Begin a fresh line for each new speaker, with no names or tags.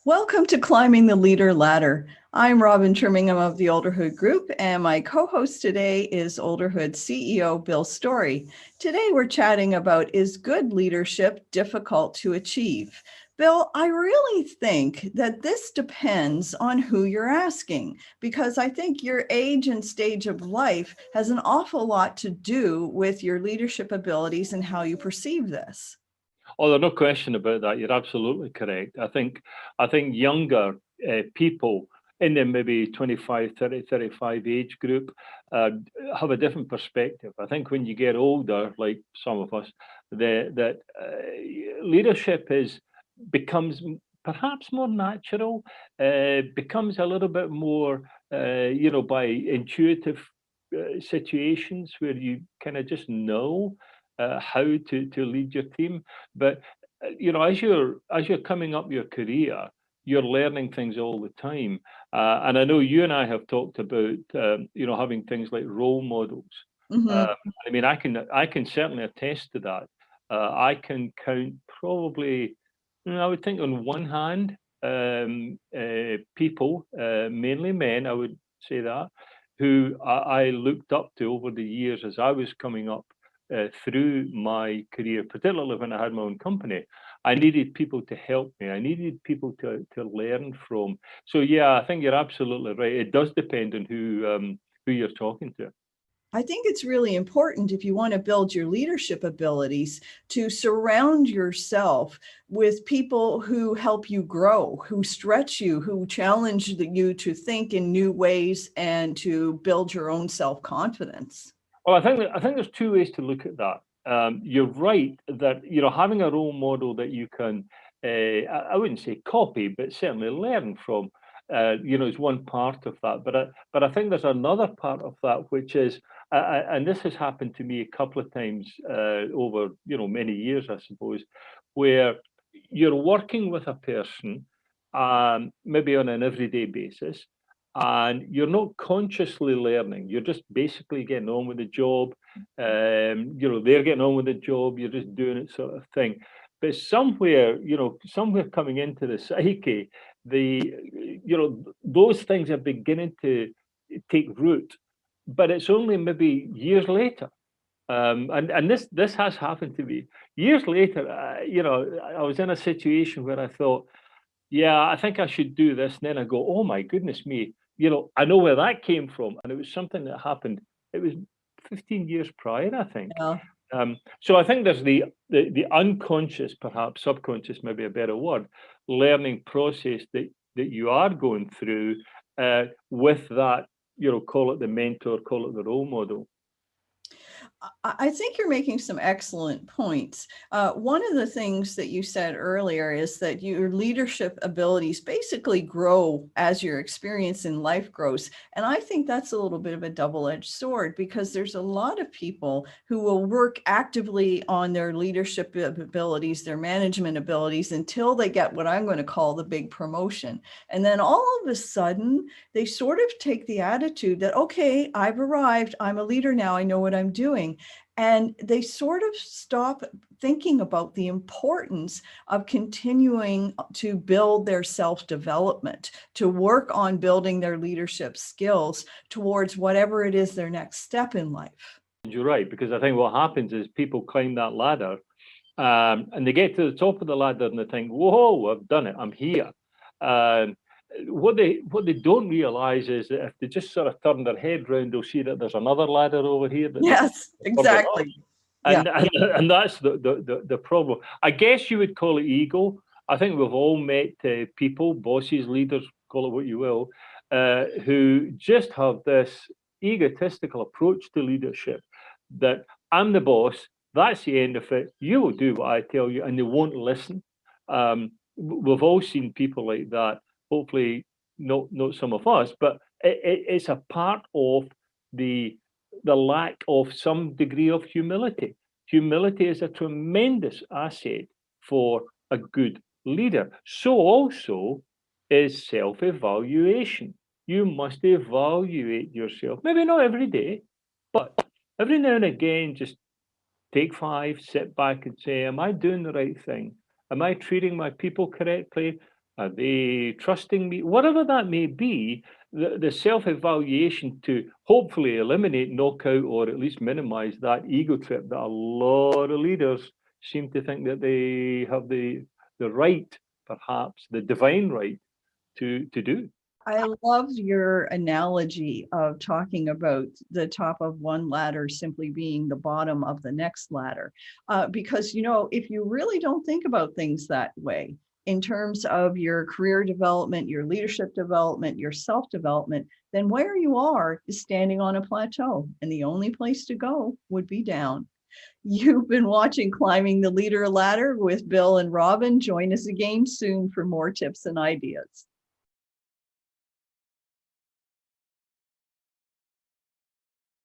Welcome to Climbing the Leader Ladder. I'm Robin Trimingham of the Olderhood Group, and my co-host today is Olderhood CEO Bill Story. Today we're chatting about, is good leadership difficult to achieve? Bill, I really think that this depends on who you're asking, because I think your age and stage of life has an awful lot to do with your leadership abilities and how you perceive this.
Oh, there's no question about that. You're absolutely correct. I think younger people in the maybe 25, 30, 35 age group uh, have a different perspective. I think when you get older, like some of us, that leadership becomes perhaps more natural, becomes a little bit more, by intuitive situations where you kind of just know how to lead your team. But as you're coming up your career, you're learning things all the time. And I know you and I have talked about having things like role models.
Mhm.
I mean, I can certainly attest to that. I can count probably, I would think on one hand, people, mainly men, I would say that, who I looked up to over the years as I was coming up through my career, particularly when I had my own company. I needed people to help me. I needed people to learn from. So yeah, I think you're absolutely right. It does depend on who you're talking to.
I think it's really important if you want to build your leadership abilities to surround yourself with people who help you grow, who stretch you, who challenge you to think in new ways and to build your own self-confidence.
Well, I think there's two ways to look at that. You're right that having a role model that you can, I wouldn't say copy, but certainly learn from, is one part of that. But I think there's another part of that which is, and this has happened to me a couple of times over many years, I suppose, where you're working with a person, maybe on an everyday basis, and you're not consciously learning. You're just basically getting on with the job. They're getting on with the job. You're just doing it, sort of thing. But somewhere coming into the psyche, those things are beginning to take root. But it's only maybe years later. And this has happened to me years later. I was in a situation where I thought, yeah, I think I should do this. And then I go, oh my goodness me, I know where that came from. And it was something that happened, it was 15 years prior, I think.
Yeah.
So I think there's the unconscious, perhaps subconscious, maybe a better word, learning process that you are going through with that, call it the mentor, call it the role model.
I think you're making some excellent points. One of the things that you said earlier is that your leadership abilities basically grow as your experience in life grows. And I think that's a little bit of a double-edged sword, because there's a lot of people who will work actively on their leadership abilities, their management abilities, until they get what I'm going to call the big promotion. And then all of a sudden, they sort of take the attitude that, okay, I've arrived, I'm a leader now, I know what I'm doing. And they sort of stop thinking about the importance of continuing to build their self-development, to work on building their leadership skills towards whatever it is their next step in life.
You're right, because I think what happens is people climb that ladder, and they get to the top of the ladder and they think, whoa, I've done it, I'm here. Um, what they don't realize is that if they just sort of turn their head round, they'll see that there's another ladder over here that
Yes,
they're coming up.
exactly. Yeah.
And that's the problem. I guess you would call it ego. I think we've all met people, bosses, leaders, call it what you will, who just have this egotistical approach to leadership, that I'm the boss, that's the end of it, you will do what I tell you, and they won't listen. We've all seen people like that. Hopefully not some of us, but it's a part of the lack of some degree of humility. Humility is a tremendous asset for a good leader. So also is self-evaluation. you must evaluate yourself. Maybe not every day, but every now and again, just take 5, sit back and say, "Am I doing the right thing? Am I treating my people correctly? Are they trusting me?" Whatever that may be, the self-evaluation to hopefully eliminate, knock out, or at least minimize that ego trip that a lot of leaders seem to think that they have the right, perhaps the divine right to do.
I love your analogy of talking about the top of one ladder simply being the bottom of the next ladder. Because, if you really don't think about things that way, in terms of your career development, your leadership development, your self development, then where you are is standing on a plateau, and the only place to go would be down. You've been watching Climbing the Leader Ladder with Bill and Robin. Join us again soon for more tips and ideas.